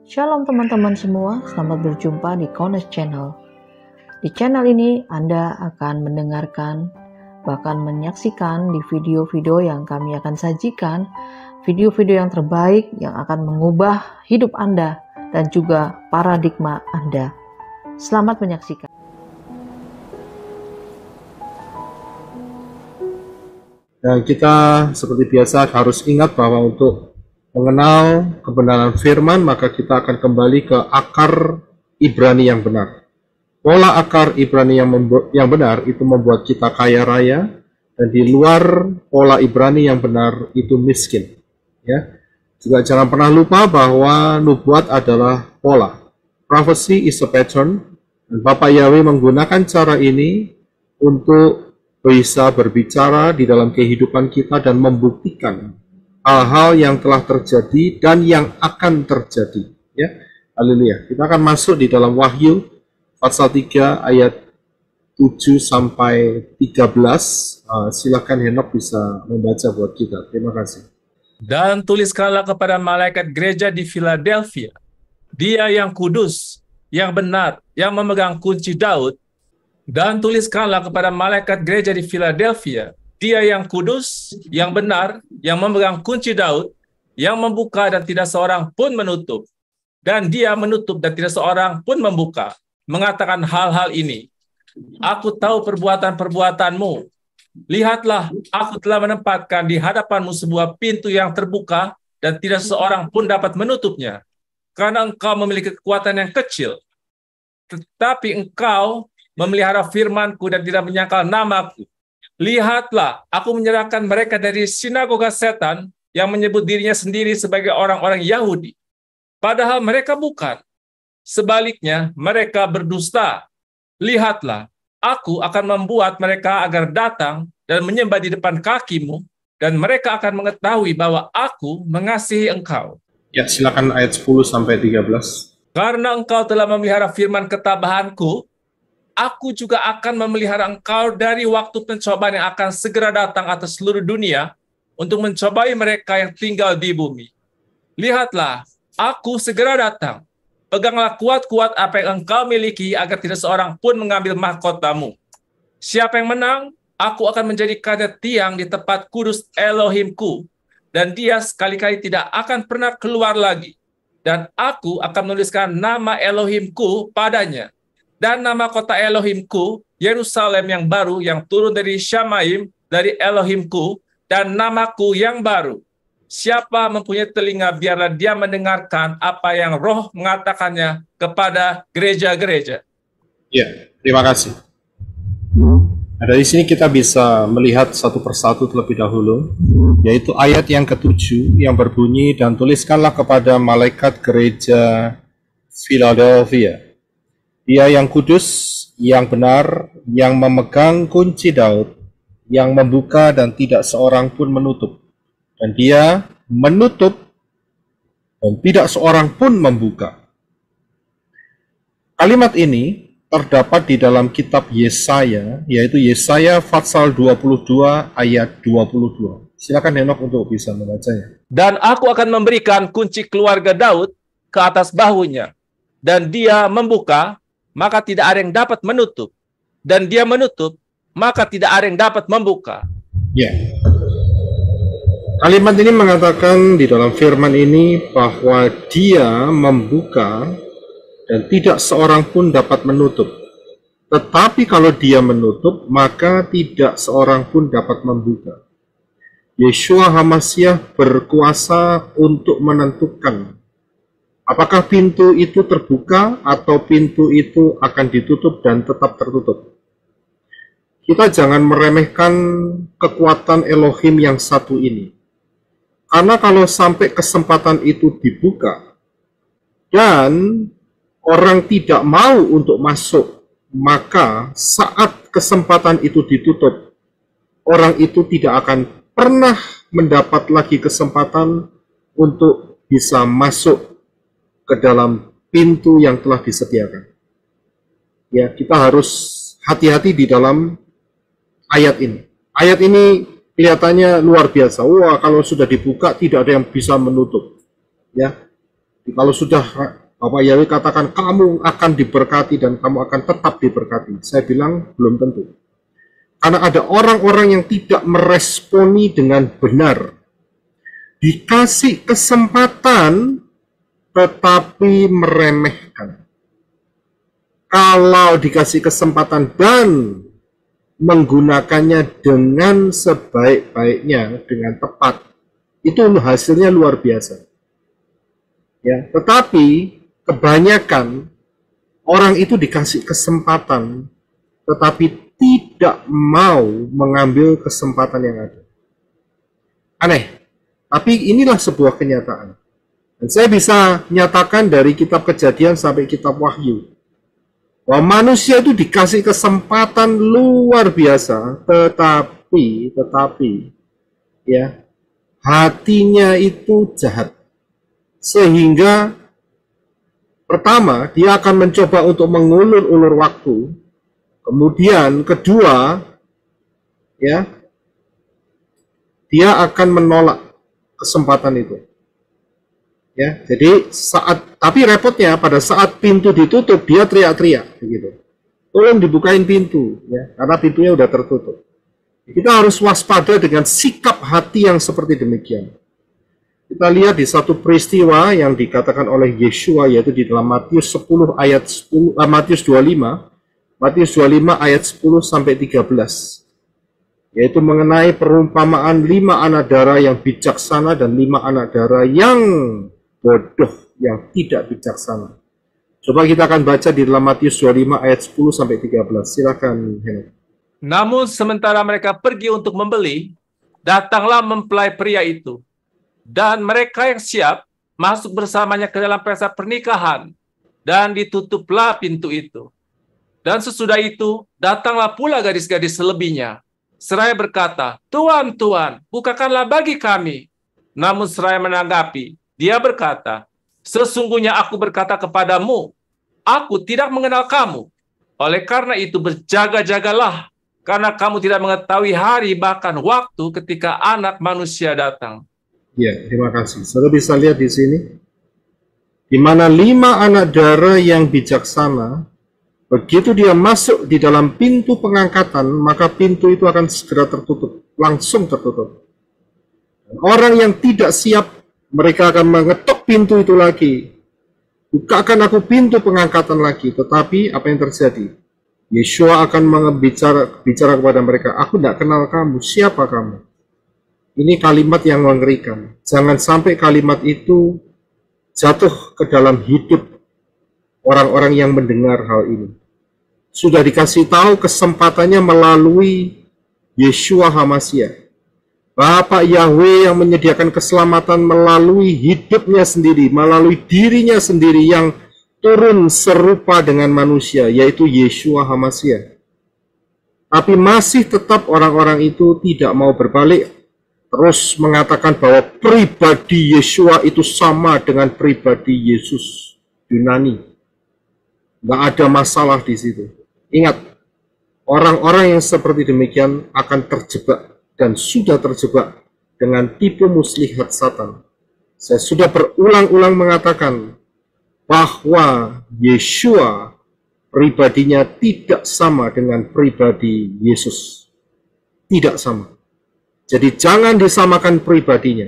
Shalom teman-teman semua, selamat berjumpa di Kones Channel. Di channel ini Anda akan mendengarkan, bahkan menyaksikan di video-video yang kami akan sajikan, video-video yang terbaik yang akan mengubah hidup Anda dan juga paradigma Anda. Selamat menyaksikan. Dan kita seperti biasa harus ingat bahwa untuk mengenal kebenaran firman, maka kita akan kembali ke akar Ibrani yang benar. Pola akar Ibrani yang benar itu membuat kita kaya raya, dan di luar pola Ibrani yang benar itu miskin. Ya. Juga jangan pernah lupa bahwa nubuat adalah pola. Prophecy is a pattern, dan Bapak Yahweh menggunakan cara ini untuk bisa berbicara di dalam kehidupan kita dan membuktikan hal-hal yang telah terjadi dan yang akan terjadi. Ya, haleluya. Kita akan masuk di dalam Wahyu pasal 3 ayat 7 sampai 13. Silakan Henok bisa membaca buat kita. Terima kasih. Dan tuliskanlah kepada malaikat gereja di Philadelphia, dia yang kudus, yang benar, yang memegang kunci Daud. Dan tuliskanlah kepada malaikat gereja di Philadelphia, dia yang kudus, yang benar, yang memegang kunci Daud, yang membuka dan tidak seorang pun menutup. Dan dia menutup dan tidak seorang pun membuka, mengatakan hal-hal ini. Aku tahu perbuatan-perbuatanmu. Lihatlah, aku telah menempatkan di hadapanmu sebuah pintu yang terbuka dan tidak seorang pun dapat menutupnya. Karena engkau memiliki kekuatan yang kecil. Tetapi engkau memelihara firmanku dan tidak menyangkal namaku. Lihatlah, aku menyerahkan mereka dari sinagoga setan yang menyebut dirinya sendiri sebagai orang-orang Yahudi. Padahal mereka bukan. Sebaliknya, mereka berdusta. Lihatlah, aku akan membuat mereka agar datang dan menyembah di depan kakimu, dan mereka akan mengetahui bahwa aku mengasihi engkau. Ya, silakan ayat 10 sampai 13. Karena engkau telah memelihara firman ketabahanku, aku juga akan memelihara engkau dari waktu pencobaan yang akan segera datang atas seluruh dunia untuk mencobai mereka yang tinggal di bumi. Lihatlah, aku segera datang. Peganglah kuat-kuat apa yang engkau miliki agar tidak seorang pun mengambil mahkotamu. Siapa yang menang, aku akan menjadikannya tiang di tempat kudus Elohimku, dan dia sekali-kali tidak akan pernah keluar lagi. Dan aku akan menuliskan nama Elohimku padanya. Dan nama kota Elohimku, Yerusalem yang baru, yang turun dari Syamaim, dari Elohimku, dan namaku yang baru. Siapa mempunyai telinga, biarlah dia mendengarkan apa yang Roh mengatakannya kepada gereja-gereja. Ya, terima kasih. Nah, dari sini kita bisa melihat satu persatu terlebih dahulu, yaitu ayat yang ke-7 yang berbunyi, dan tuliskanlah kepada malaikat gereja Philadelphia, dia yang kudus, yang benar, yang memegang kunci Daud, yang membuka dan tidak seorang pun menutup. Dan dia menutup dan tidak seorang pun membuka. Kalimat ini terdapat di dalam kitab Yesaya, yaitu Yesaya pasal 22 ayat 22. Silakan Henok untuk bisa membacanya. Dan aku akan memberikan kunci keluarga Daud ke atas bahunya, dan dia membuka, maka tidak ada yang dapat menutup. Dan dia menutup, maka tidak ada yang dapat membuka. Ya. Kalimat ini mengatakan di dalam firman ini bahwa dia membuka dan tidak seorang pun dapat menutup. Tetapi kalau dia menutup, maka tidak seorang pun dapat membuka. Yeshua HaMasyiah berkuasa untuk menentukan apakah pintu itu terbuka atau pintu itu akan ditutup dan tetap tertutup. Kita jangan meremehkan kekuatan Elohim yang satu ini. Karena kalau sampai kesempatan itu dibuka dan orang tidak mau untuk masuk, maka saat kesempatan itu ditutup, orang itu tidak akan pernah mendapat lagi kesempatan untuk bisa masuk ke dalam pintu yang telah disediakan. Ya, kita harus hati-hati di dalam ayat ini. Ayat ini kelihatannya luar biasa. Wah, kalau sudah dibuka tidak ada yang bisa menutup. Ya. Kalau sudah Bapak Yahweh katakan kamu akan diberkati dan kamu akan tetap diberkati, saya bilang belum tentu. Karena ada orang-orang yang tidak meresponi dengan benar. Dikasih kesempatan tetapi meremehkan. Kalau dikasih kesempatan dan menggunakannya dengan sebaik-baiknya, dengan tepat, itu hasilnya luar biasa. Ya, tetapi kebanyakan orang itu dikasih kesempatan, tetapi tidak mau mengambil kesempatan yang ada. Aneh, tapi inilah sebuah kenyataan. Dan saya bisa nyatakan dari kitab Kejadian sampai kitab Wahyu, bahwa manusia itu dikasih kesempatan luar biasa, tetapi ya, hatinya itu jahat. Sehingga pertama, dia akan mencoba untuk mengulur-ulur waktu. Kemudian kedua, ya, dia akan menolak kesempatan itu. Ya, jadi tapi repotnya pada saat pintu ditutup dia teriak-teriak begitu. Tolong dibukain pintu, ya, karena pintunya udah tertutup. Kita harus waspada dengan sikap hati yang seperti demikian. Kita lihat di satu peristiwa yang dikatakan oleh Yeshua, yaitu di dalam Matius 10 ayat 10, Matius 25 ayat 10 sampai 13. Yaitu mengenai perumpamaan 5 anak dara yang bijaksana dan 5 anak dara yang bodoh, yang tidak bijaksana. Coba kita akan baca di dalam Matius 25 ayat 10 sampai 13. Silakan, Henok. Namun sementara mereka pergi untuk membeli, datanglah mempelai pria itu. Dan mereka yang siap masuk bersamanya ke dalam pesta pernikahan, dan ditutuplah pintu itu. Dan sesudah itu, datanglah pula gadis-gadis selebihnya, seraya berkata, Tuan, Tuan, bukakanlah bagi kami. Namun seraya menanggapi, dia berkata, sesungguhnya aku berkata kepadamu, aku tidak mengenal kamu. Oleh karena itu berjaga-jagalah, karena kamu tidak mengetahui hari bahkan waktu ketika Anak Manusia datang. Ya, terima kasih. Saudara bisa lihat di sini, di mana 5 anak dara yang bijaksana, begitu dia masuk di dalam pintu pengangkatan, maka pintu itu akan segera tertutup, langsung tertutup. Orang yang tidak siap, mereka akan mengetuk pintu itu lagi. Bukakan aku pintu pengangkatan lagi. Tetapi apa yang terjadi? Yeshua akan bicara kepada mereka, aku tidak kenal kamu, siapa kamu? Ini kalimat yang mengerikan. Jangan sampai kalimat itu jatuh ke dalam hidup orang-orang yang mendengar hal ini. Sudah dikasih tahu kesempatannya melalui Yeshua HaMashiach. Bapak Yahweh yang menyediakan keselamatan melalui hidupnya sendiri, melalui dirinya sendiri yang turun serupa dengan manusia, yaitu Yeshua HaMashiach. Tapi masih tetap orang-orang itu tidak mau berbalik, terus mengatakan bahwa pribadi Yeshua itu sama dengan pribadi Yesus Yunani. Nggak ada masalah di situ. Ingat, orang-orang yang seperti demikian akan terjebak dan sudah terjebak dengan tipu muslihat Satan. Saya sudah berulang-ulang mengatakan bahwa Yeshua pribadinya tidak sama dengan pribadi Yesus. Tidak sama. Jadi jangan disamakan pribadinya.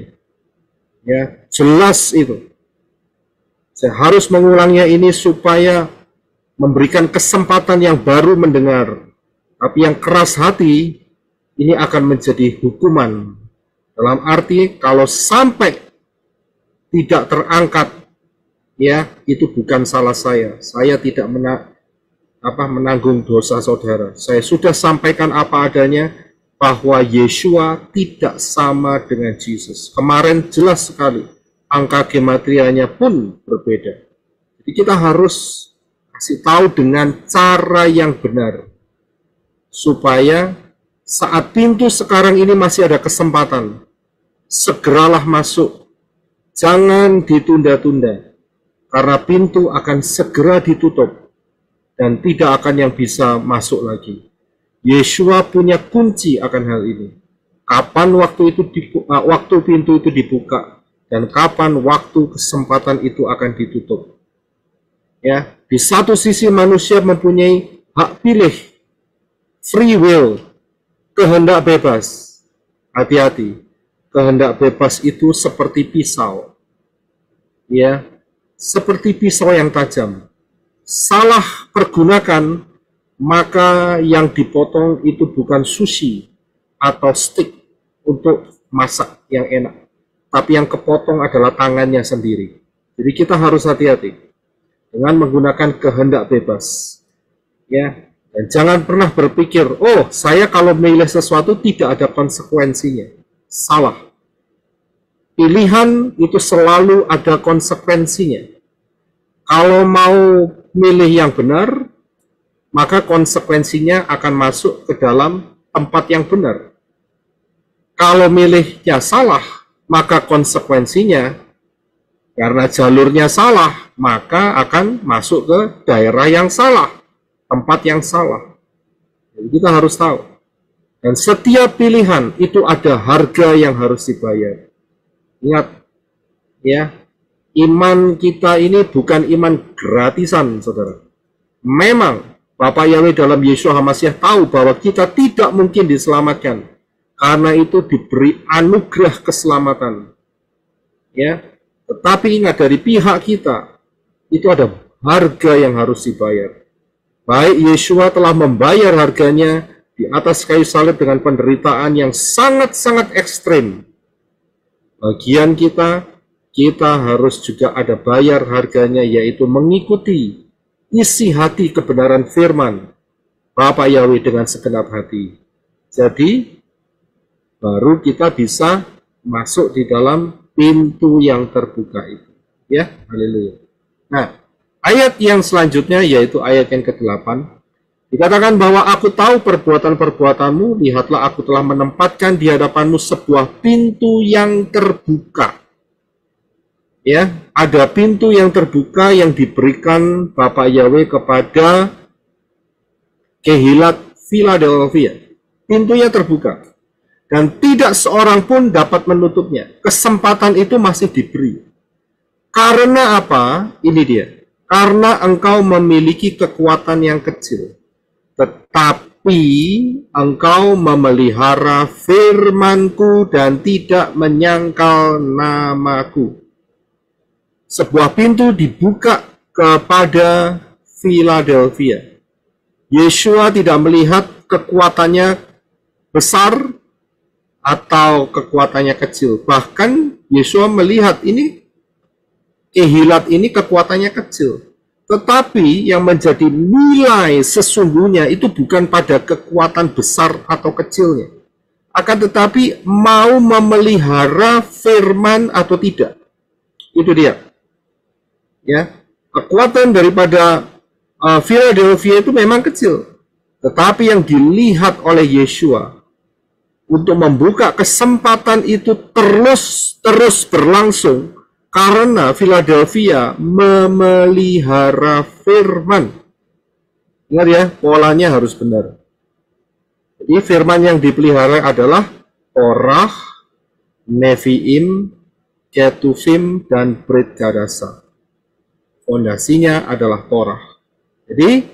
Ya, jelas itu. Saya harus mengulangnya ini supaya memberikan kesempatan yang baru mendengar. Tapi yang keras hati, ini akan menjadi hukuman. Dalam arti kalau sampai tidak terangkat, ya itu bukan salah saya. Saya tidak menanggung dosa saudara. Saya sudah sampaikan apa adanya, bahwa Yeshua tidak sama dengan Yesus. Kemarin jelas sekali, angka gematrianya pun berbeda. Jadi kita harus kasih tahu dengan cara yang benar, supaya saat pintu sekarang ini masih ada kesempatan, segeralah masuk. Jangan ditunda-tunda, karena pintu akan segera ditutup, dan tidak akan yang bisa masuk lagi. Yeshua punya kunci akan hal ini. Kapan waktu pintu itu dibuka dan kapan waktu kesempatan itu akan ditutup. Ya, di satu sisi manusia mempunyai hak pilih, free will, kehendak bebas. Hati-hati, kehendak bebas itu seperti pisau. Ya, seperti pisau yang tajam. Salah pergunakan, maka yang dipotong itu bukan sushi atau steak untuk masak yang enak, tapi yang kepotong adalah tangannya sendiri. Jadi kita harus hati-hati dengan menggunakan kehendak bebas. Ya, dan jangan pernah berpikir, oh saya kalau memilih sesuatu tidak ada konsekuensinya. Salah. Pilihan itu selalu ada konsekuensinya. Kalau mau milih yang benar, maka konsekuensinya akan masuk ke dalam tempat yang benar. Kalau milihnya salah, maka konsekuensinya karena jalurnya salah, maka akan masuk ke daerah yang salah, tempat yang salah. Jadi kita harus tahu. Dan setiap pilihan itu ada harga yang harus dibayar. Ingat, ya, iman kita ini bukan iman gratisan, saudara. Memang Bapak Yahweh dalam Yeshua HaMashiach tahu bahwa kita tidak mungkin diselamatkan. Karena itu diberi anugerah keselamatan. Ya, tetapi ingat, dari pihak kita itu ada harga yang harus dibayar. Baik Yeshua telah membayar harganya di atas kayu salib dengan penderitaan yang sangat-sangat ekstrim. Bagian kita harus juga ada bayar harganya, yaitu mengikuti isi hati kebenaran firman Bapak Yahweh dengan segenap hati. Jadi baru kita bisa masuk di dalam pintu yang terbuka itu. Ya, haleluya. Nah, ayat yang selanjutnya yaitu ayat yang ke-8. Dikatakan bahwa aku tahu perbuatan-perbuatanmu, lihatlah aku telah menempatkan di hadapanmu sebuah pintu yang terbuka. Ya, ada pintu yang terbuka yang diberikan Bapak Yahweh kepada Kehilat Philadelphia. Pintunya terbuka. Dan tidak seorang pun dapat menutupnya. Kesempatan itu masih diberi. Karena apa? Ini dia. Karena engkau memiliki kekuatan yang kecil. Tetapi engkau memelihara firmanku dan tidak menyangkal namaku. Sebuah pintu dibuka kepada Philadelphia. Yeshua tidak melihat kekuatannya besar atau kekuatannya kecil. Bahkan Yeshua melihat ini, Kehilat ini kekuatannya kecil. Tetapi yang menjadi nilai sesungguhnya itu bukan pada kekuatan besar atau kecilnya. Akan tetapi mau memelihara firman atau tidak. Itu dia. Ya, kekuatan daripada Philadelphia itu memang kecil. Tetapi yang dilihat oleh Yeshua untuk membuka kesempatan itu terus berlangsung karena Philadelphia memelihara firman. Ingat ya, polanya harus benar. Jadi firman yang dipelihara adalah Torah, Nevi'im, Ketuvim, dan Brit Hadasa. Fondasinya adalah Torah. Jadi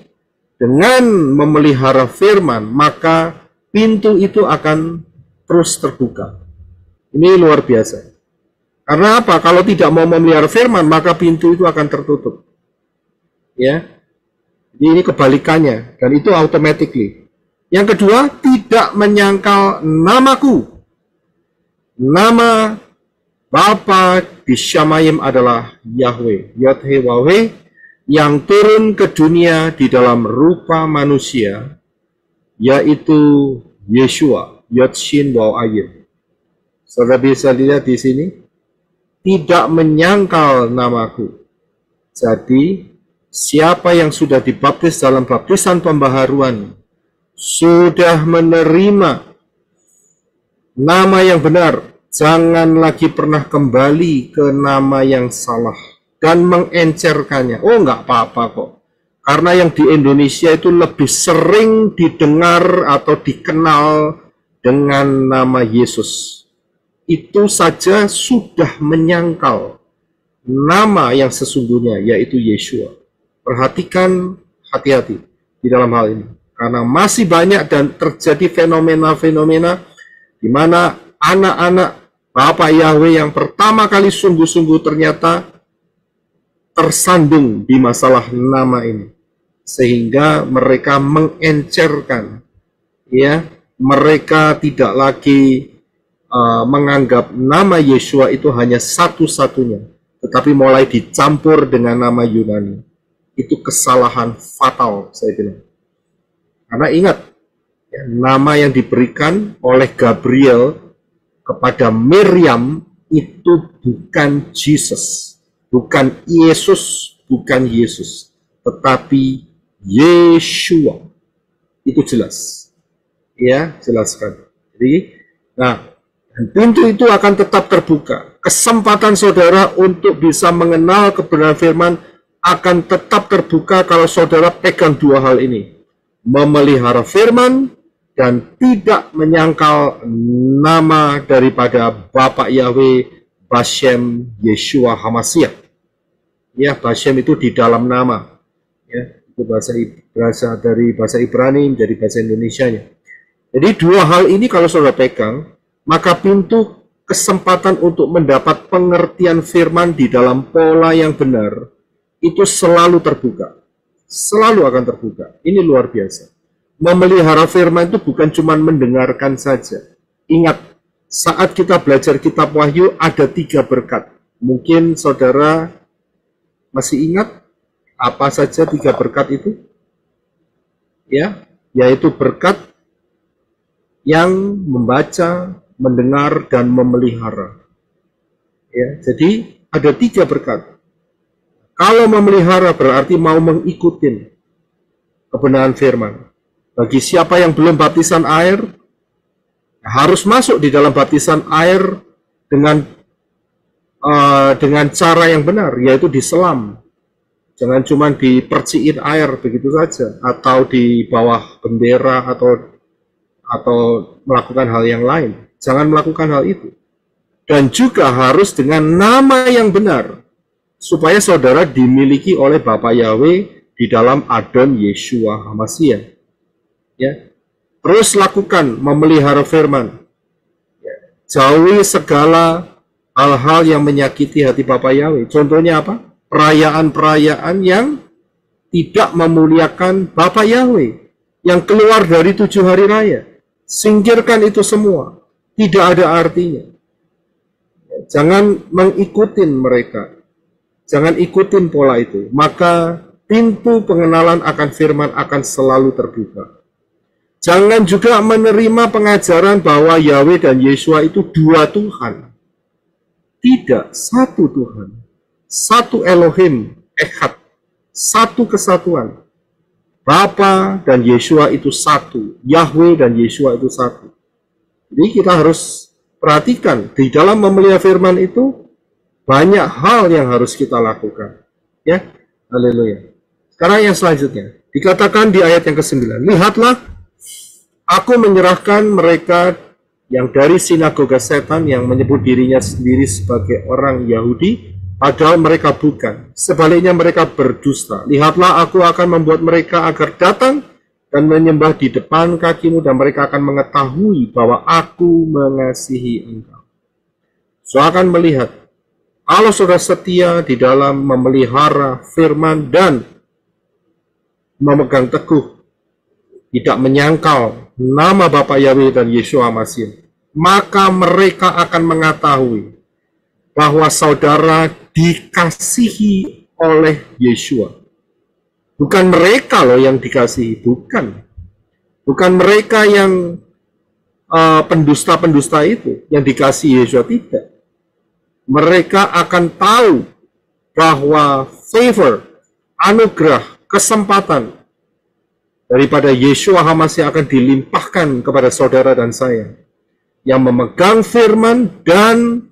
dengan memelihara firman, maka pintu itu akan terus terbuka. Ini luar biasa. Karena apa? Kalau tidak mau memelihara firman, maka pintu itu akan tertutup. Ya. Jadi ini kebalikannya, dan itu automatically. Yang kedua, tidak menyangkal namaku. Nama Bapa di Shamayim adalah Yahweh, Yod-Heh-Wah-Weh, yang turun ke dunia di dalam rupa manusia, yaitu Yeshua, Yod-Shin-Waw-Ayin. Saudara bisa lihat di sini, tidak menyangkal namaku. Jadi, siapa yang sudah dibaptis dalam baptisan pembaharuan, sudah menerima nama yang benar, jangan lagi pernah kembali ke nama yang salah dan mengencerkannya. Oh, enggak apa-apa kok. Karena yang di Indonesia itu lebih sering didengar atau dikenal dengan nama Yesus. itu saja sudah menyangkal nama yang sesungguhnya, yaitu Yeshua. Perhatikan, hati-hati di dalam hal ini, karena masih banyak dan terjadi fenomena-fenomena di mana anak-anak Bapak Yahweh yang pertama kali sungguh-sungguh ternyata tersandung di masalah nama ini, sehingga mereka mengencerkan, ya, mereka tidak lagi menganggap nama Yeshua itu hanya satu-satunya, tetapi mulai dicampur dengan nama Yunani. Itu kesalahan fatal, saya bilang. Karena ingat, ya, nama yang diberikan oleh Gabriel kepada Miriam itu bukan Jesus, bukan Yesus, bukan Yesus, tetapi Yeshua. Itu jelas, ya, jelaskan. Jadi, nah, dan pintu itu akan tetap terbuka. Kesempatan saudara untuk bisa mengenal kebenaran firman akan tetap terbuka kalau saudara pegang dua hal ini: memelihara firman dan tidak menyangkal nama daripada Bapak Yahweh, Bashem Yeshua HaMashiach. Ya, Bashem itu di dalam nama. Ya, itu bahasa dari bahasa Ibrani menjadi bahasa Indonesianya. Jadi dua hal ini kalau saudara pegang, maka pintu kesempatan untuk mendapat pengertian firman di dalam pola yang benar itu selalu terbuka. Selalu akan terbuka. Ini luar biasa. Memelihara firman itu bukan cuma mendengarkan saja. Ingat, saat kita belajar kitab Wahyu ada 3 berkat. Mungkin saudara masih ingat apa saja 3 berkat itu? Ya, yaitu berkat yang membaca, mendengar, dan memelihara. Ya, jadi ada 3 berkat. Kalau memelihara berarti mau mengikuti kebenaran firman. Bagi siapa yang belum baptisan air, harus masuk di dalam baptisan air dengan cara yang benar, yaitu diselam. Jangan cuma dipercikin air begitu saja, atau di bawah bendera, atau melakukan hal yang lain. Jangan melakukan hal itu. Dan juga harus dengan nama yang benar, supaya saudara dimiliki oleh Bapa Yahweh di dalam Adon Yeshua HaMashiach. Ya, terus lakukan memelihara firman. Ya, jauhi segala hal-hal yang menyakiti hati Bapa Yahweh. Contohnya apa? Perayaan-perayaan yang tidak memuliakan Bapa Yahweh, yang keluar dari 7 hari raya. Singkirkan itu semua. Tidak ada artinya. Jangan mengikutin mereka. Jangan ikutin pola itu. Maka pintu pengenalan akan firman akan selalu terbuka. Jangan juga menerima pengajaran bahwa Yahweh dan Yeshua itu 2 Tuhan. Tidak, 1 Tuhan. 1 Elohim, Echad. 1 kesatuan. Bapa dan Yeshua itu 1. Yahweh dan Yeshua itu 1. Jadi kita harus perhatikan, di dalam memelihara firman itu banyak hal yang harus kita lakukan. Ya, haleluya. Sekarang yang selanjutnya, dikatakan di ayat yang ke-9, lihatlah, aku menyerahkan mereka yang dari sinagoga setan yang menyebut dirinya sendiri sebagai orang Yahudi, padahal mereka bukan. Sebaliknya mereka berdusta. Lihatlah, aku akan membuat mereka agar datang dan menyembah di depan kakimu, dan mereka akan mengetahui bahwa aku mengasihi engkau. So akan melihat, kalau saudara setia di dalam memelihara firman dan memegang teguh, tidak menyangkal nama Bapa Yahweh dan Yeshua HaMashiach, maka mereka akan mengetahui bahwa saudara dikasihi oleh Yeshua. Bukan mereka loh yang dikasihi, bukan. Bukan mereka yang pendusta-pendusta itu yang dikasihi Yeshua, tidak. Mereka akan tahu bahwa favor, anugerah, kesempatan daripada Yeshua HaMashiach akan dilimpahkan kepada saudara dan saya yang memegang firman dan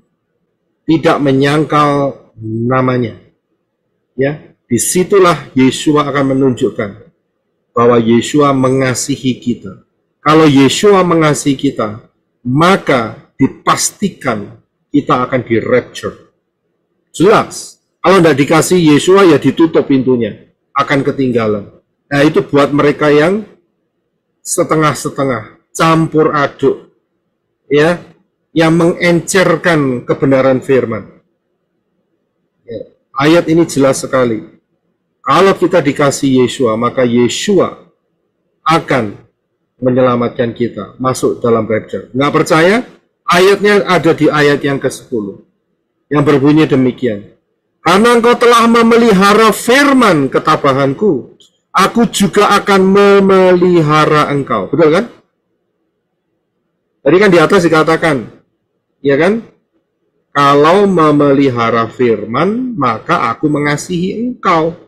tidak menyangkal namanya. Ya, disitulah Yeshua akan menunjukkan bahwa Yeshua mengasihi kita. Kalau Yeshua mengasihi kita, maka dipastikan kita akan di rapture. Jelas. Kalau tidak dikasih Yesua ya ditutup pintunya, akan ketinggalan. Nah itu buat mereka yang setengah-setengah, campur aduk, ya, yang mengencerkan kebenaran firman. Ya, ayat ini jelas sekali. Kalau kita dikasih Yesua, maka Yesua akan menyelamatkan kita masuk dalam rapture. Nggak percaya? Ayatnya ada di ayat yang ke-10 yang berbunyi demikian. Karena engkau telah memelihara firman ketabahanku, aku juga akan memelihara engkau. Betul kan? Tadi kan di atas dikatakan, ya kan? Kalau memelihara firman, maka aku mengasihi engkau.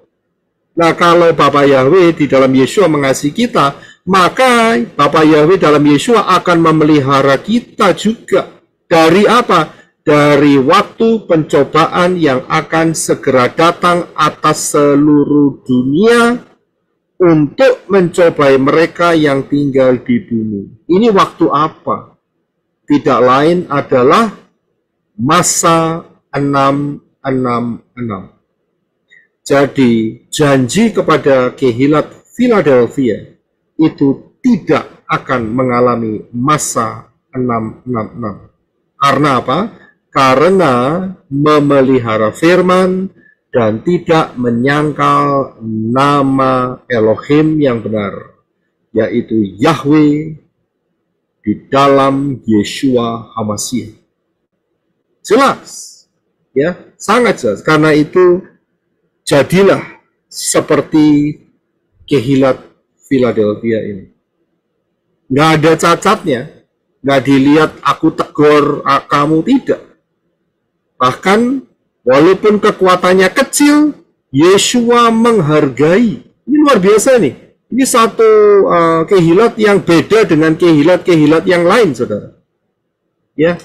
Nah, kalau Bapa Yahweh di dalam Yesua mengasihi kita, maka Bapa Yahweh dalam Yesua akan memelihara kita juga. Dari apa? Dari waktu pencobaan yang akan segera datang atas seluruh dunia untuk mencobai mereka yang tinggal di bumi. Ini waktu apa? Tidak lain adalah masa 666. Jadi janji kepada kehilat Philadelphia itu tidak akan mengalami masa 666. Karena apa? Karena memelihara firman dan tidak menyangkal nama Elohim yang benar, yaitu Yahweh di dalam Yeshua HaMashiach. Jelas, ya, sangat jelas. Karena itu jadilah seperti kehilat Philadelphia ini. Nggak ada cacatnya, nggak dilihat aku tegur kamu, tidak. Bahkan walaupun kekuatannya kecil, Yeshua menghargai. Ini luar biasa nih. Ini satu kehilat yang beda dengan kehilat-kehilat yang lain, saudara. Ya,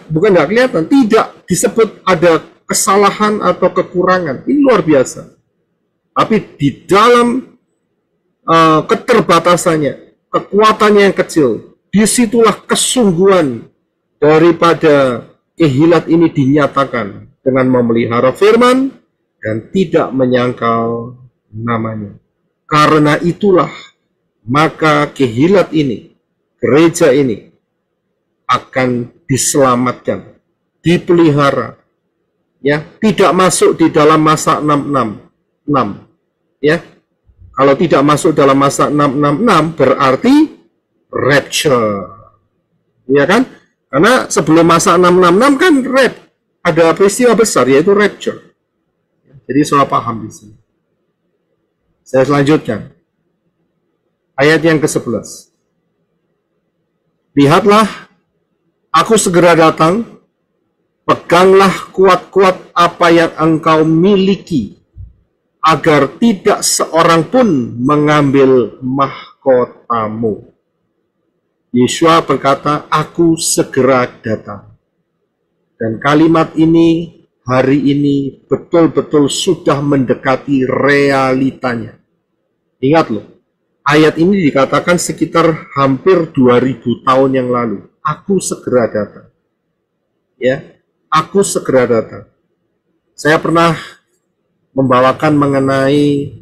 bukan nggak kelihatan, tidak disebut ada kesalahan atau kekurangan. Ini luar biasa. Tapi di dalam keterbatasannya, kekuatannya yang kecil, disitulah kesungguhan daripada kehilat ini dinyatakan dengan memelihara firman dan tidak menyangkal namanya. Karena itulah maka kehilat ini, gereja ini akan diselamatkan, dipelihara, ya, tidak masuk di dalam masa 666, ya. Kalau tidak masuk dalam masa 666 berarti rapture, ya kan? Karena sebelum masa 666 kan ada peristiwa besar yaitu rapture. Jadi salah paham di sini. Saya lanjutkan. Ayat yang ke-11. Lihatlah, aku segera datang, peganglah kuat-kuat apa yang engkau miliki, agar tidak seorang pun mengambil mahkotamu. Yeshua berkata, aku segera datang. Dan kalimat ini, hari ini, betul-betul sudah mendekati realitanya. Ingat loh, ayat ini dikatakan sekitar hampir 2000 tahun yang lalu. Aku segera datang. Ya, aku segera datang. Saya pernah membawakan mengenai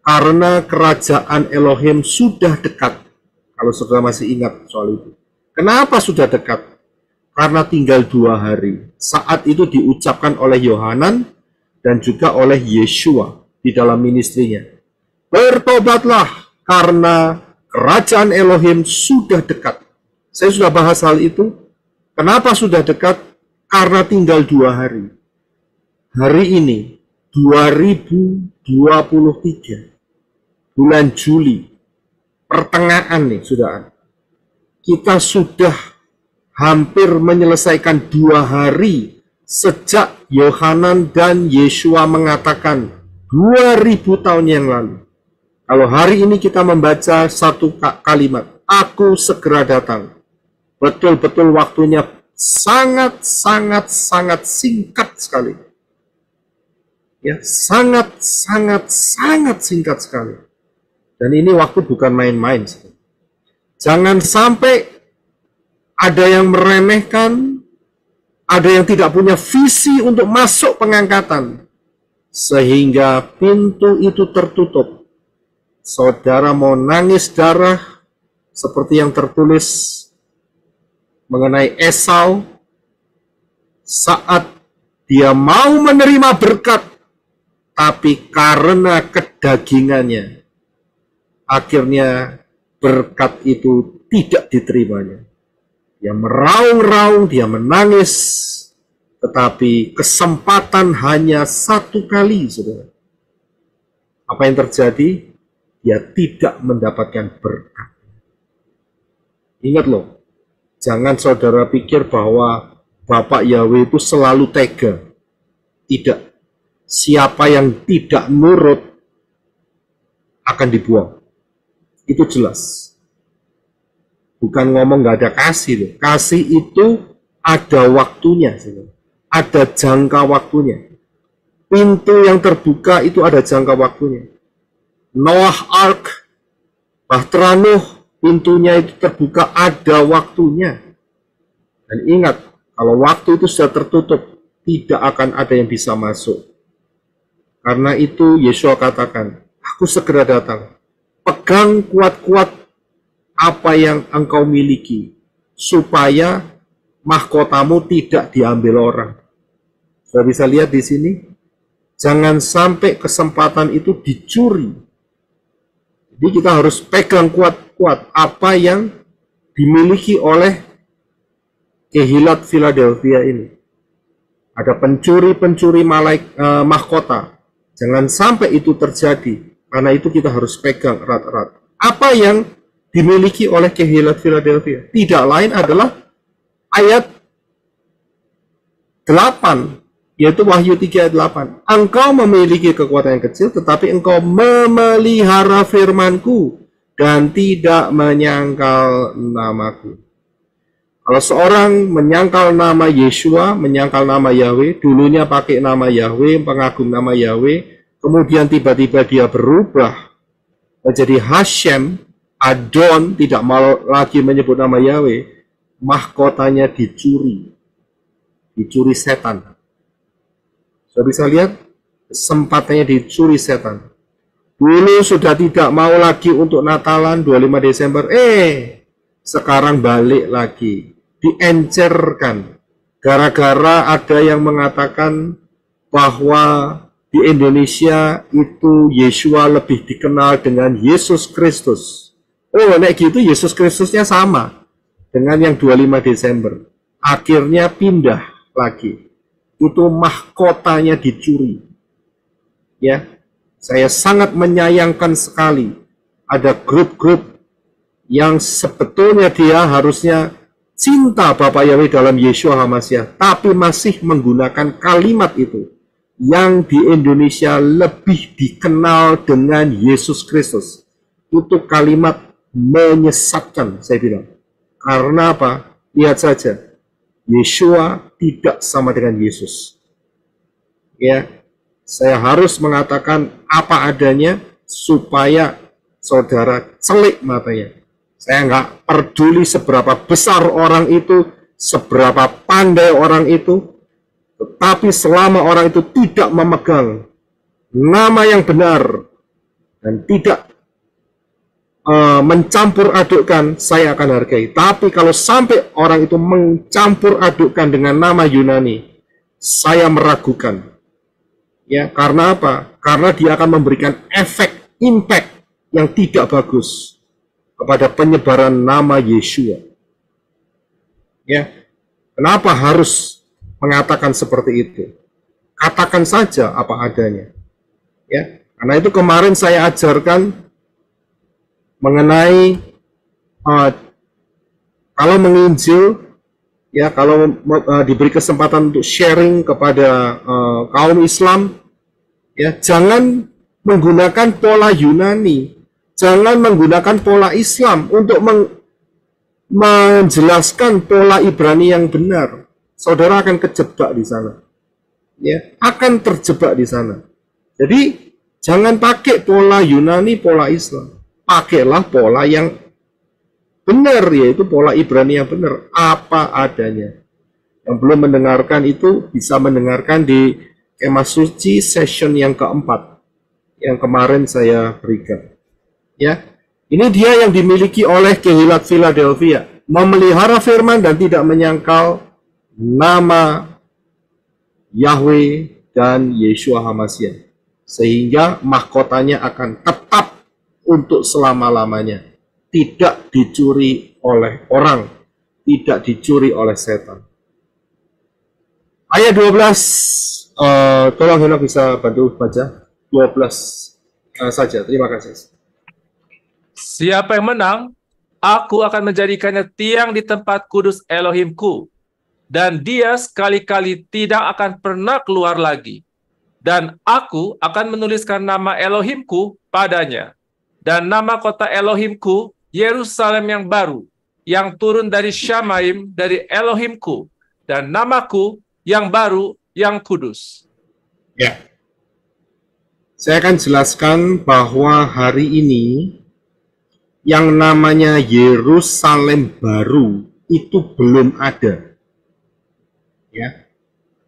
karena kerajaan Elohim sudah dekat. Kalau saudara masih ingat soal itu. Kenapa sudah dekat? Karena tinggal 2 hari. Saat itu diucapkan oleh Yohanan dan juga oleh Yeshua di dalam ministrinya. Bertobatlah karena kerajaan Elohim sudah dekat. Saya sudah bahas hal itu. Kenapa sudah dekat? Karena tinggal 2 hari. Hari ini 2023 bulan Juli, pertengahan nih sudah. Kita sudah hampir menyelesaikan 2 hari sejak Yohanan dan Yeshua mengatakan 2000 tahun yang lalu. Kalau hari ini kita membaca satu kalimat, aku segera datang. Betul-betul waktunya sangat singkat sekali. Ya, sangat singkat sekali. Dan ini waktu bukan main-main. Jangan sampai ada yang meremehkan, ada yang tidak punya visi untuk masuk pengangkatan, sehingga pintu itu tertutup. Saudara mau nangis darah seperti yang tertulis mengenai Esau saat dia mau menerima berkat, tapi karena kedagingannya, akhirnya berkat itu tidak diterimanya. Dia meraung-raung, dia menangis, tetapi kesempatan hanya satu kali, saudara. Apa yang terjadi? Dia tidak mendapatkan berkat. Ingat loh, jangan saudara pikir bahwa Bapak Yahweh itu selalu tega. Tidak. Siapa yang tidak nurut akan dibuang. Itu jelas. Bukan ngomong nggak ada kasih loh. Kasih itu ada waktunya. Ada jangka waktunya. Pintu yang terbuka itu ada jangka waktunya. Noah Ark, Bahtera Nuh, pintunya itu terbuka ada waktunya. Dan ingat, kalau waktu itu sudah tertutup, tidak akan ada yang bisa masuk. Karena itu Yeshua katakan, aku segera datang. Pegang kuat-kuat apa yang engkau miliki, supaya mahkotamu tidak diambil orang. Sudah bisa lihat di sini, jangan sampai kesempatan itu dicuri. Jadi kita harus pegang kuat-kuat apa yang dimiliki oleh Kehilat Philadelphia ini. Ada pencuri-pencuri mahkota. Jangan sampai itu terjadi, karena itu kita harus pegang erat-erat. Apa yang dimiliki oleh Kehilat Philadelphia tidak lain adalah ayat 8, yaitu Wahyu 3 ayat 8. Engkau memiliki kekuatan yang kecil, tetapi engkau memelihara firmanku dan tidak menyangkal namaku. Kalau seorang menyangkal nama Yeshua, menyangkal nama Yahweh, dulunya pakai nama Yahweh, pengagum nama Yahweh, kemudian tiba-tiba dia berubah menjadi Hashem, Adon, tidak mau lagi menyebut nama Yahweh, mahkotanya dicuri setan. Sudah bisa lihat, kesempatannya dicuri setan. Dulu sudah tidak mau lagi untuk Natalan 25 Desember, sekarang balik lagi. Diencerkan gara-gara ada yang mengatakan bahwa di Indonesia itu Yeshua lebih dikenal dengan Yesus Kristus. Nek gitu Yesus Kristusnya sama dengan yang 25 Desember. Akhirnya pindah lagi. Itu mahkotanya dicuri. Ya, saya sangat menyayangkan sekali ada grup-grup yang sebetulnya dia harusnya cinta Bapak Yahweh dalam Yeshua HaMashiach, tapi masih menggunakan kalimat itu yang di Indonesia lebih dikenal dengan Yesus Kristus. Itu kalimat menyesatkan, saya bilang. Karena apa? Lihat saja, Yeshua tidak sama dengan Yesus. Ya, saya harus mengatakan apa adanya supaya saudara celik matanya. Saya nggak peduli seberapa besar orang itu, seberapa pandai orang itu, tetapi selama orang itu tidak memegang nama yang benar dan tidak mencampur adukkan, saya akan hargai. Tapi kalau sampai orang itu mencampur adukkan dengan nama Yunani, saya meragukan. Ya, karena apa? Karena dia akan memberikan efek, impact yang tidak bagus kepada penyebaran nama Yeshua. Ya, kenapa harus mengatakan seperti itu? Katakan saja apa adanya. Ya, karena itu kemarin saya ajarkan mengenai kalau menginjil, ya, kalau diberi kesempatan untuk sharing kepada kaum Islam, ya, jangan menggunakan pola Yunani. Jangan menggunakan pola Islam untuk menjelaskan pola Ibrani yang benar. Saudara akan kejebak di sana. Ya, akan terjebak di sana. Jadi, jangan pakai pola Yunani, pola Islam. Pakailah pola yang benar, yaitu pola Ibrani yang benar, apa adanya. Yang belum mendengarkan itu bisa mendengarkan di Kemah Suci session yang keempat yang kemarin saya berikan. Ya, ini dia yang dimiliki oleh Kehilat Philadelphia, memelihara firman dan tidak menyangkal nama Yahweh dan Yeshua HaMashiach, sehingga mahkotanya akan tetap untuk selama-lamanya, tidak dicuri oleh orang, tidak dicuri oleh setan. Ayat 12, tolong Henok bisa bantu baca 12 saja, terima kasih. Siapa yang menang, aku akan menjadikannya tiang di tempat kudus Elohimku, dan dia sekali-kali tidak akan pernah keluar lagi. Dan aku akan menuliskan nama Elohimku padanya, dan nama kota Elohimku, Yerusalem yang baru, yang turun dari Syamaim dari Elohimku, dan namaku yang baru, yang kudus. Ya, saya akan jelaskan bahwa hari ini yang namanya Yerusalem baru itu belum ada. Ya,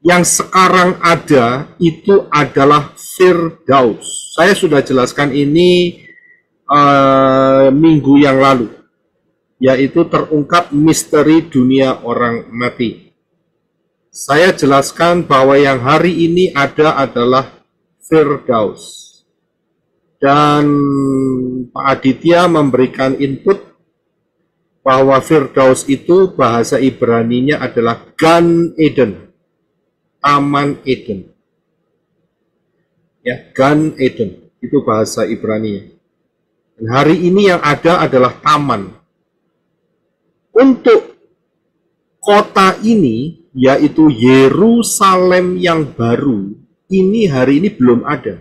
yang sekarang ada itu adalah Firdaus. Saya sudah jelaskan ini minggu yang lalu, yaitu terungkap misteri dunia orang mati. Saya jelaskan bahwa yang hari ini ada adalah Firdaus. Dan Pak Aditya memberikan input bahwa Firdaus itu bahasa Ibraninya adalah Gan Eden, Taman Eden. Ya, Gan Eden itu bahasa Ibraninya. Dan hari ini yang ada adalah taman. Untuk kota ini, yaitu Yerusalem yang baru, ini hari ini belum ada.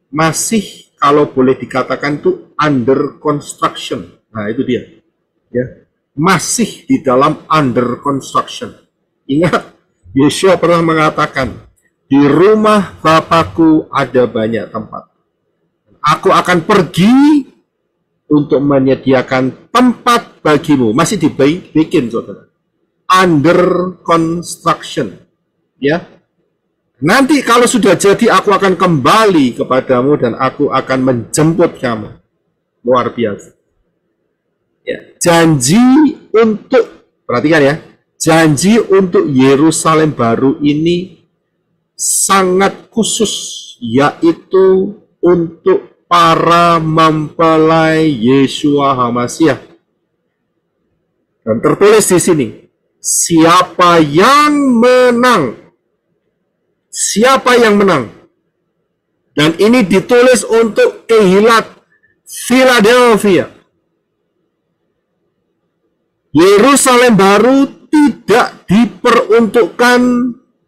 Masih kalau boleh dikatakan itu under construction. Nah, itu dia. Ya, masih di dalam under construction. Ingat, Yeshua pernah mengatakan, di rumah Bapakku ada banyak tempat. Aku akan pergi untuk menyediakan tempat bagimu. Masih dibikin, saudara. Under construction. Ya. Nanti kalau sudah jadi, aku akan kembali kepadamu dan aku akan menjemput kamu. Luar biasa. Ya, janji untuk, perhatikan ya, janji untuk Yerusalem baru ini sangat khusus, yaitu untuk para mempelai Yeshua HaMashiach. Dan tertulis di sini, siapa yang menang? Siapa yang menang? Dan ini ditulis untuk Kehilat Philadelphia. Yerusalem baru tidak diperuntukkan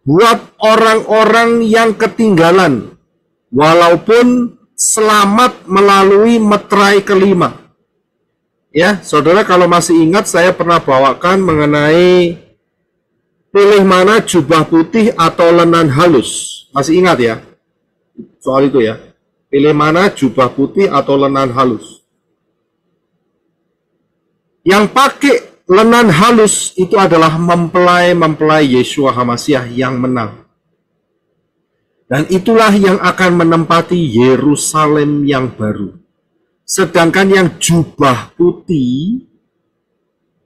buat orang-orang yang ketinggalan, walaupun selamat melalui meterai kelima. Ya, saudara, kalau masih ingat, saya pernah bawakan mengenai pilih mana jubah putih atau lenan halus. Masih ingat ya? Soal itu ya. Pilih mana jubah putih atau lenan halus. Yang pakai lenan halus itu adalah mempelai Yeshua HaMashiach yang menang. Dan itulah yang akan menempati Yerusalem yang baru. Sedangkan yang jubah putih,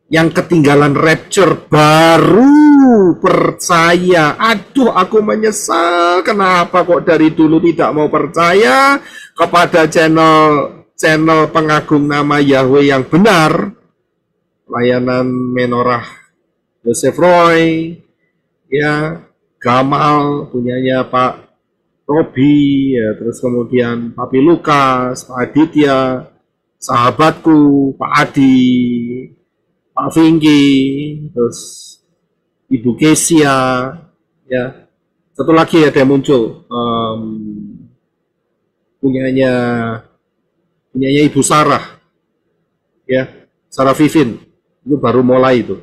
yang ketinggalan rapture, baru percaya. Aduh, aku menyesal. Kenapa kok dari dulu tidak mau percaya kepada channel pengagung nama Yahweh yang benar. Layanan Menorah Joseph Roy, ya, Gamal punyanya Pak Robi, ya, terus kemudian Papi Lukas, Pak Aditya, sahabatku Pak Adi, Pak Vinggi, terus Ibu Kesia, ya, satu lagi ada yang muncul, punyanya Ibu Sarah, ya, Sarah Vivin, itu baru mulai itu.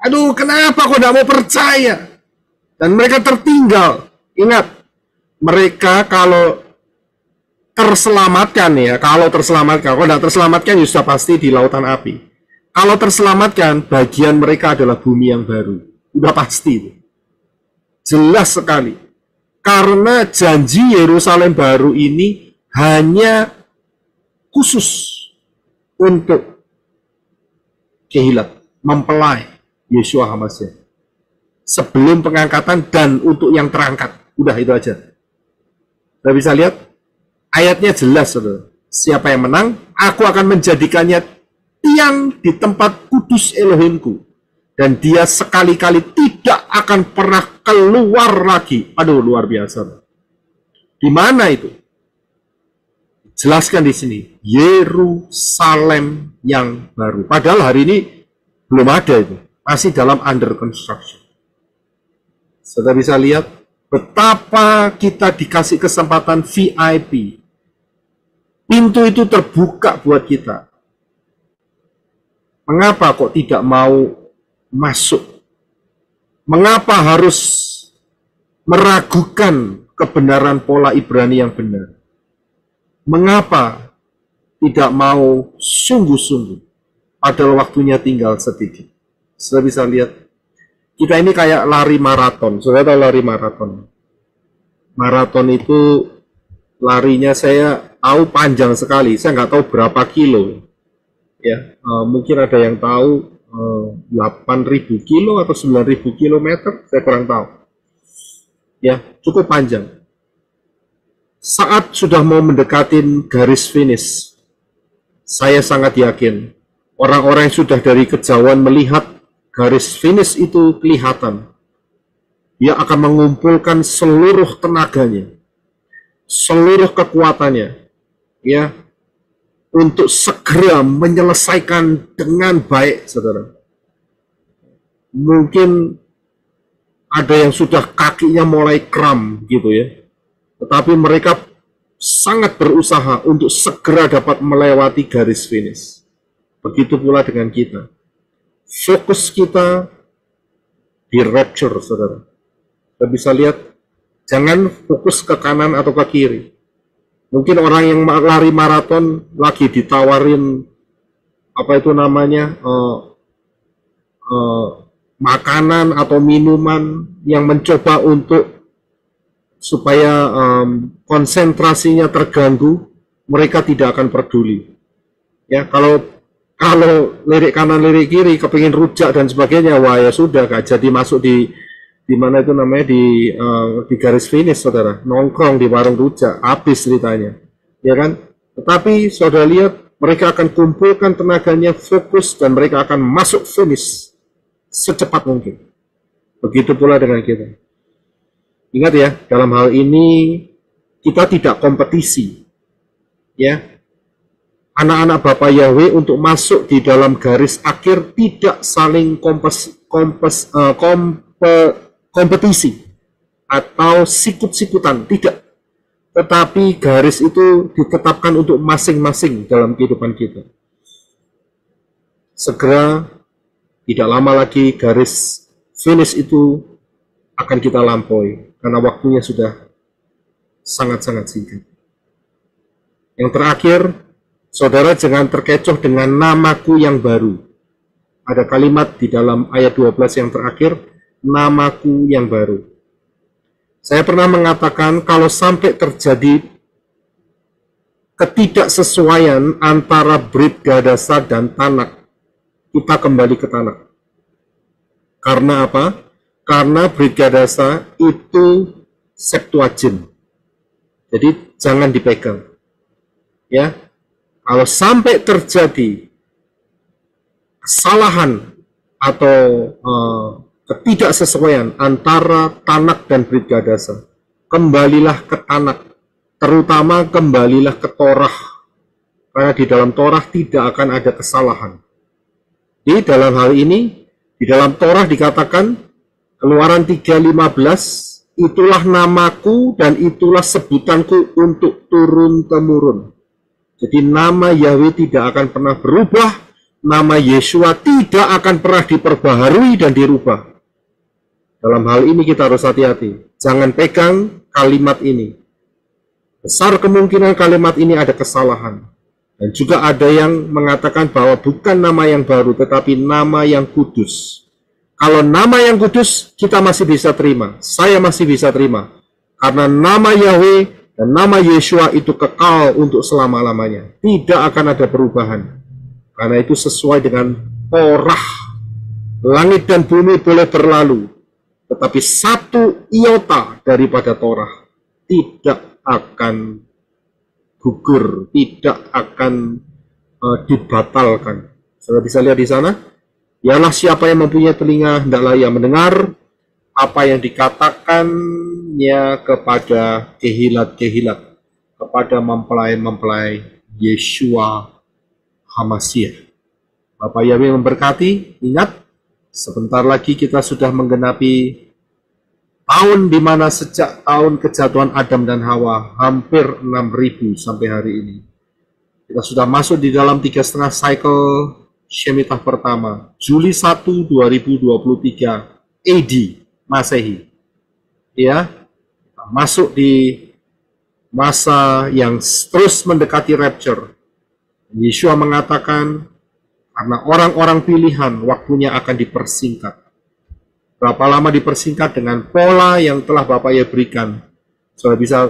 Aduh, kenapa kok tidak mau percaya? Dan mereka tertinggal. Ingat, mereka kalau terselamatkan ya, kalau terselamatkan, kalau tidak terselamatkan ya sudah pasti di lautan api. Kalau terselamatkan, bagian mereka adalah bumi yang baru. Udah pasti itu. Jelas sekali. Karena janji Yerusalem baru ini hanya khusus untuk kehilat, mempelai Yeshua HaMashiach. Sebelum pengangkatan dan untuk yang terangkat. Udah itu aja. Kita bisa lihat ayatnya jelas, saudara. Siapa yang menang, aku akan menjadikannya tiang di tempat kudus Elohimku. Dan dia sekali-kali tidak akan pernah keluar lagi. Aduh, luar biasa. Di mana itu? Jelaskan di sini. Yerusalem yang baru. Padahal hari ini belum ada itu. Masih dalam under construction. Saudara bisa lihat betapa kita dikasih kesempatan VIP. Pintu itu terbuka buat kita. Mengapa kok tidak mau masuk? Mengapa harus meragukan kebenaran pola Ibrani yang benar? Mengapa tidak mau sungguh-sungguh? Padahal waktunya tinggal sedikit. Sudah bisa lihat, kita ini kayak lari maraton. Sudah tahu lari maraton? Maraton itu larinya saya tahu panjang sekali. Saya nggak tahu berapa kilo. Ya, mungkin ada yang tahu 8.000 kilo atau 9.000 kilometer, saya kurang tahu. Ya, cukup panjang. Saat sudah mau mendekatin garis finish, saya sangat yakin orang-orang yang sudah dari kejauhan melihat garis finish itu kelihatan. Dia akan mengumpulkan seluruh tenaganya, seluruh kekuatannya, ya, untuk segera menyelesaikan dengan baik, saudara. Mungkin ada yang sudah kakinya mulai kram gitu ya, tetapi mereka sangat berusaha untuk segera dapat melewati garis finish. Begitu pula dengan kita. Fokus kita di rapture, saudara. Kita bisa lihat, jangan fokus ke kanan atau ke kiri. Mungkin orang yang lari maraton lagi ditawarin apa itu namanya makanan atau minuman yang mencoba untuk supaya konsentrasinya terganggu, mereka tidak akan peduli. Ya, kalau lirik kanan lirik kiri kepingin rujak dan sebagainya, wah ya sudah, gak jadi masuk di mana itu namanya di garis finish, saudara. Nongkrong di warung rujak, habis ceritanya, ya kan? Tetapi saudara lihat, mereka akan kumpulkan tenaganya, fokus, dan mereka akan masuk finish secepat mungkin. Begitu pula dengan kita. Ingat ya, dalam hal ini kita tidak kompetisi, ya. Anak-anak Bapak Yahweh untuk masuk di dalam garis akhir tidak saling kompetisi atau sikut-sikutan, tidak. Tetapi garis itu ditetapkan untuk masing-masing dalam kehidupan kita. Segera, tidak lama lagi garis finish itu akan kita lampaui, karena waktunya sudah sangat-sangat singkat. Yang terakhir, saudara jangan terkecoh dengan namaku yang baru. Ada kalimat di dalam ayat 12 yang terakhir, namaku yang baru. Saya pernah mengatakan kalau sampai terjadi ketidaksesuaian antara Brit Gadasa dan Tanak, kita kembali ke Tanak. Karena apa? Karena Brit Gadasa itu Septuagint. Jadi jangan dipegang. Ya. Kalau sampai terjadi kesalahan atau ketidaksesuaian antara Tanak dan Brit Gadasa, kembalilah ke Tanak, terutama kembalilah ke Torah, karena di dalam Torah tidak akan ada kesalahan. Di dalam hal ini, di dalam Torah dikatakan, Keluaran 3:15, itulah namaku dan itulah sebutanku untuk turun-temurun. Jadi nama Yahweh tidak akan pernah berubah, nama Yeshua tidak akan pernah diperbaharui dan dirubah. Dalam hal ini kita harus hati-hati. Jangan pegang kalimat ini. Besar kemungkinan kalimat ini ada kesalahan. Dan juga ada yang mengatakan bahwa bukan nama yang baru, tetapi nama yang kudus. Kalau nama yang kudus, kita masih bisa terima. Saya masih bisa terima. Karena nama Yahweh dan nama Yeshua itu kekal untuk selama-lamanya. Tidak akan ada perubahan. Karena itu sesuai dengan Torah. Langit dan bumi boleh berlalu. Tetapi satu iota daripada Torah tidak akan gugur, tidak akan dibatalkan. Saudara bisa lihat di sana. Ialah siapa yang mempunyai telinga, hendaklah ia mendengar apa yang dikatakannya kepada kehilat-kehilat, kepada mempelai-mempelai Yeshua HaMashiach. Bapak Yahweh memberkati. Ingat, sebentar lagi kita sudah menggenapi tahun di mana sejak tahun kejatuhan Adam dan Hawa hampir 6.000 sampai hari ini. Kita sudah masuk di dalam 3,5 cycle Shemitah pertama, Juli 1, 2023 AD Masehi. Ya, kita masuk di masa yang terus mendekati rapture. Yeshua mengatakan, karena orang-orang pilihan waktunya akan dipersingkat. Berapa lama dipersingkat dengan pola yang telah Bapak ya berikan. Saudara bisa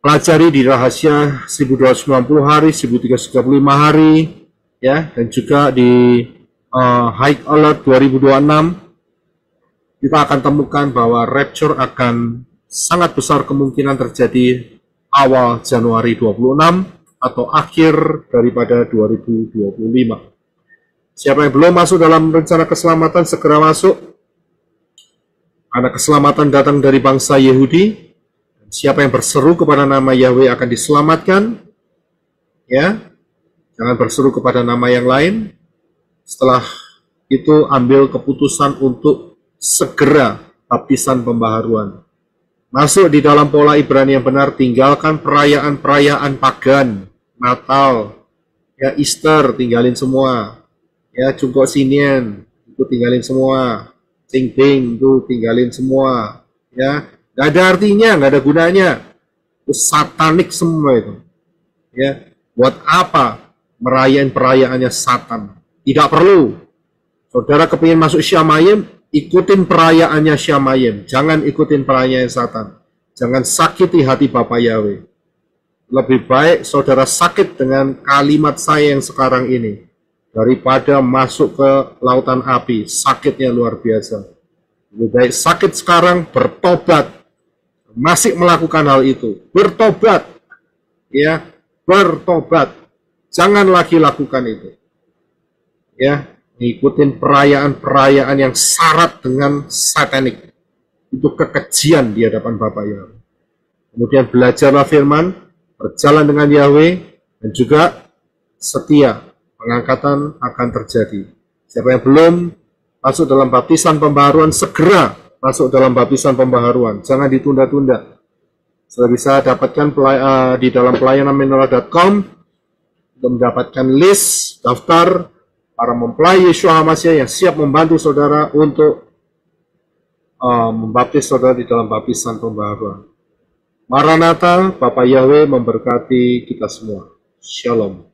pelajari di rahasia 1290 hari, 1335 hari, ya, dan juga di High Alert 2026. Kita akan temukan bahwa rapture akan sangat besar kemungkinan terjadi awal Januari 26 atau akhir daripada 2025. Siapa yang belum masuk dalam rencana keselamatan, segera masuk. Karena keselamatan datang dari bangsa Yahudi. Siapa yang berseru kepada nama Yahweh akan diselamatkan. Ya, jangan berseru kepada nama yang lain. Setelah itu ambil keputusan untuk segera baptisan pembaharuan. Masuk di dalam pola Ibrani yang benar, tinggalkan perayaan-perayaan pagan, Natal, ya Easter, tinggalin semua. Ya, Cungkok Sinian, itu tinggalin semua. Cing-cing, itu tinggalin semua. Ya, nggak ada artinya, nggak ada gunanya. Itu satanik semua itu. Ya, buat apa merayain perayaannya Satan? Tidak perlu. Saudara kepingin masuk Syamayim, ikutin perayaannya Syamayim. Jangan ikutin perayaan Satan. Jangan sakiti hati Bapak Yahweh. Lebih baik saudara sakit dengan kalimat saya yang sekarang ini daripada masuk ke lautan api. Sakitnya luar biasa. Lebih baik sakit sekarang, bertobat. Masih melakukan hal itu. Bertobat. Ya, bertobat. Jangan lagi lakukan itu. Ya, ngikutin perayaan-perayaan yang syarat dengan satanik. Itu kekejian di hadapan Bapak Yahweh. Kemudian belajarlah firman, berjalan dengan Yahweh, dan juga setia. Pengangkatan akan terjadi. Siapa yang belum masuk dalam baptisan pembaharuan, segera masuk dalam baptisan pembaharuan. Jangan ditunda-tunda. Sudah bisa dapatkan di dalam pelayananmenorah.com untuk mendapatkan list, daftar para mempelai Yeshua HaMashiach yang siap membantu saudara untuk membaptis saudara di dalam baptisan pembaharuan. Maranatha, Bapak Yahweh memberkati kita semua. Shalom.